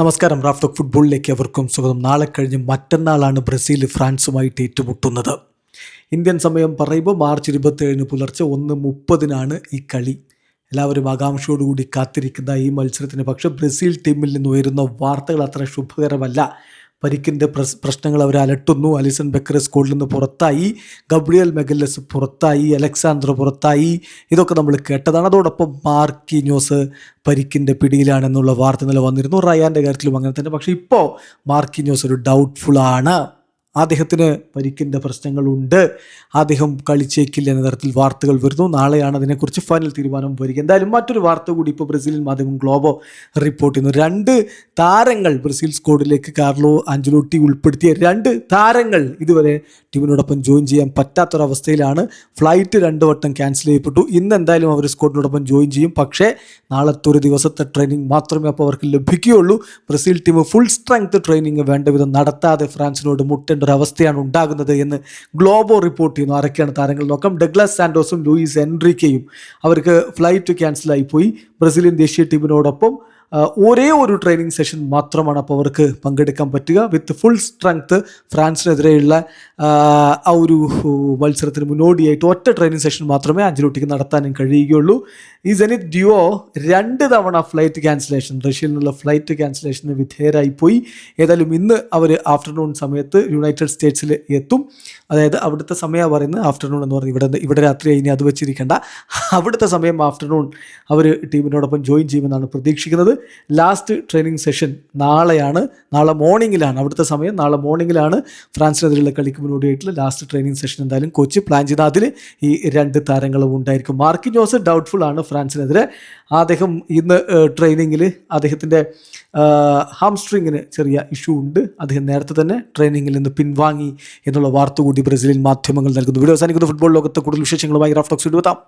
നമസ്കാരം. Raf talk ഫുട്ബോളിലേക്ക് അവർക്കും സ്വാഗതം. നാളെ കഴിഞ്ഞ് മറ്റന്നാളാണ് ബ്രസീൽ ഫ്രാൻസുമായിട്ട് ഏറ്റുമുട്ടുന്നത്. ഇന്ത്യൻ സമയം പറയുമ്പോൾ മാർച്ച് 27 പുലർച്ചെ 1:30 ഈ കളി. എല്ലാവരും ആകാംക്ഷയോടുകൂടി കാത്തിരിക്കുന്ന ഈ മത്സരത്തിന് പക്ഷേ ബ്രസീൽ ടീമിൽ നിന്ന് ഉയരുന്ന വാർത്തകൾ അത്ര ശുഭകരമല്ല. പരിക്കിൻ്റെ പ്രശ്നങ്ങൾ അവരെ അലട്ടുന്നു. അലിസൺ ബെക്കർ സ്കൂളിൽ നിന്ന് പുറത്തായി, ഗബ്രിയൽ മെഗല്ലസ് പുറത്തായി, അലക്സാണ്ടർ പുറത്തായി. ഇതൊക്കെ നമ്മൾ കേട്ടതാണ്. അതോടൊപ്പം മാർക്കിഞ്ഞോസ് പരിക്കിൻ്റെ പിടിയിലാണെന്നുള്ള വാർത്ത നില വന്നിരുന്നു. റയാൻ്റെ കാര്യത്തിലും അങ്ങനെ തന്നെ. പക്ഷേ ഇപ്പോൾ മാർക്കിഞ്ഞോസ് ഒരു ഡൗട്ട്ഫുള്ളാണ്. അദ്ദേഹത്തിന് പരിക്കിൻ്റെ പ്രശ്നങ്ങളുണ്ട്, അദ്ദേഹം കളിച്ചേക്കില്ല എന്ന തരത്തിൽ വാർത്തകൾ വരുന്നു. നാളെയാണ് അതിനെക്കുറിച്ച് ഫൈനൽ തീരുമാനം വരിക. എന്തായാലും മറ്റൊരു വാർത്ത കൂടി ഇപ്പോൾ ബ്രസീലിയൻ മാധ്യമം ഗ്ലോബോ റിപ്പോർട്ട് ചെയ്യുന്നു. 2 താരങ്ങൾ ബ്രസീൽ സ്ക്വാഡിലേക്ക് കാർലോ ആഞ്ചലോട്ടി ഉൾപ്പെടുത്തിയ 2 താരങ്ങൾ ഇതുവരെ ടീമിനോടൊപ്പം ജോയിൻ ചെയ്യാൻ പറ്റാത്തൊരവസ്ഥയിലാണ്. ഫ്ലൈറ്റ് 2 വട്ടം ക്യാൻസൽ ചെയ്യപ്പെട്ടു. ഇന്ന് എന്തായാലും അവർ സ്ക്വാഡിനോടൊപ്പം ജോയിൻ ചെയ്യും. പക്ഷേ നാളത്തെ ഒരു ദിവസത്തെ ട്രെയിനിങ് മാത്രമേ അപ്പോൾ അവർക്ക് ലഭിക്കുകയുള്ളൂ. Brazil team full strength training വേണ്ട വിധം നടത്താതെ ഫ്രാൻസിനോട് മുട്ടേണ്ട ഒരവസ്ഥയാണ് ഉണ്ടാകുന്നത് എന്ന് ഗ്ലോബോ റിപ്പോർട്ട് ചെയ്യുന്നു. ആരൊക്കെയാണ് താരങ്ങൾ നോക്കാം. ഡഗ്ലസ് സാന്റോസും ലൂയിസ് എൻറിക്കയും അവർക്ക് ഫ്ലൈറ്റ് ക്യാൻസലായി പോയി. ബ്രസീലിയൻ ദേശീയ ടീമിനോടൊപ്പം ഒരേ ഒരു ട്രെയിനിങ് സെഷൻ മാത്രമാണ് അപ്പോൾ അവർക്ക് പങ്കെടുക്കാൻ പറ്റുക. വിത്ത് ഫുൾ സ്ട്രെങ്ത് ഫ്രാൻസിനെതിരെയുള്ള ആ ഒരു മത്സരത്തിന് മുന്നോടിയായിട്ട് ഒറ്റ ട്രെയിനിങ് സെഷൻ മാത്രമേ ആഞ്ചലോട്ടിക്ക് നടത്താനും കഴിയുകയുള്ളൂ. ഈ സെനിത് ഡ്യുവോ 2 തവണ ഫ്ലൈറ്റ് ക്യാൻസലേഷൻ, റഷ്യയിൽ നിന്നുള്ള ഫ്ലൈറ്റ് ക്യാൻസലേഷന് വിധേയരായിപ്പോയി. ഏതായാലും ഇന്ന് അവർ ആഫ്റ്റർനൂൺ സമയത്ത് യുണൈറ്റഡ് സ്റ്റേറ്റ്സിൽ എത്തും. അതായത് അവിടുത്തെ സമയമാണ് പറയുന്നത്. ആഫ്റ്റർനൂൺ എന്ന് പറഞ്ഞ് ഇവിടെ രാത്രി ഇനി അത് വെച്ചിരിക്കേണ്ട. അവിടുത്തെ സമയം ആഫ്റ്റർനൂൺ അവർ ടീമിനോടൊപ്പം ജോയിൻ ചെയ്യുമെന്നാണ് പ്രതീക്ഷിക്കുന്നത്. ലാസ്റ്റ് ട്രെയിനിങ് സെഷൻ നാളെ മോർണിംഗിലാണ്. അവിടുത്തെ സമയം നാളെ മോർണിംഗിലാണ് ഫ്രാൻസിനെതിരെയുള്ള കളിക്ക് മുന്നോടിയായിട്ടുള്ള ലാസ്റ്റ് ട്രെയിനിങ് സെഷൻ എന്തായാലും കോച്ച് പ്ലാൻ ചെയ്ത് അതിൽ ഈ 2 താരങ്ങളും ഉണ്ടായിരിക്കും. മാർക്കിഞ്ഞോസ് ഡൗട്ട്ഫുൾ ആണ് ഫ്രാൻസിനെതിരെ. അദ്ദേഹം ഇന്ന് ട്രെയിനിങ്ങിൽ അദ്ദേഹത്തിൻ്റെ ഹാംസ്ട്രിങ്ങിന് ചെറിയ ഇഷ്യൂ ഉണ്ട്. അദ്ദേഹം നേരത്തെ തന്നെ ട്രെയിനിങ്ങിൽ നിന്ന് പിൻവാങ്ങി എന്നുള്ള വാർത്ത കൂടി ബ്രസീലിയൻ മാധ്യമങ്ങൾ നൽകുന്നു. വീഡിയോ അവസാനിക്കുന്ന ഫുട്ബോൾ ലോകത്തെ കൂടുതൽ വിശേഷങ്ങളുമായി റാഫ് ടോക്സ് എത്താം.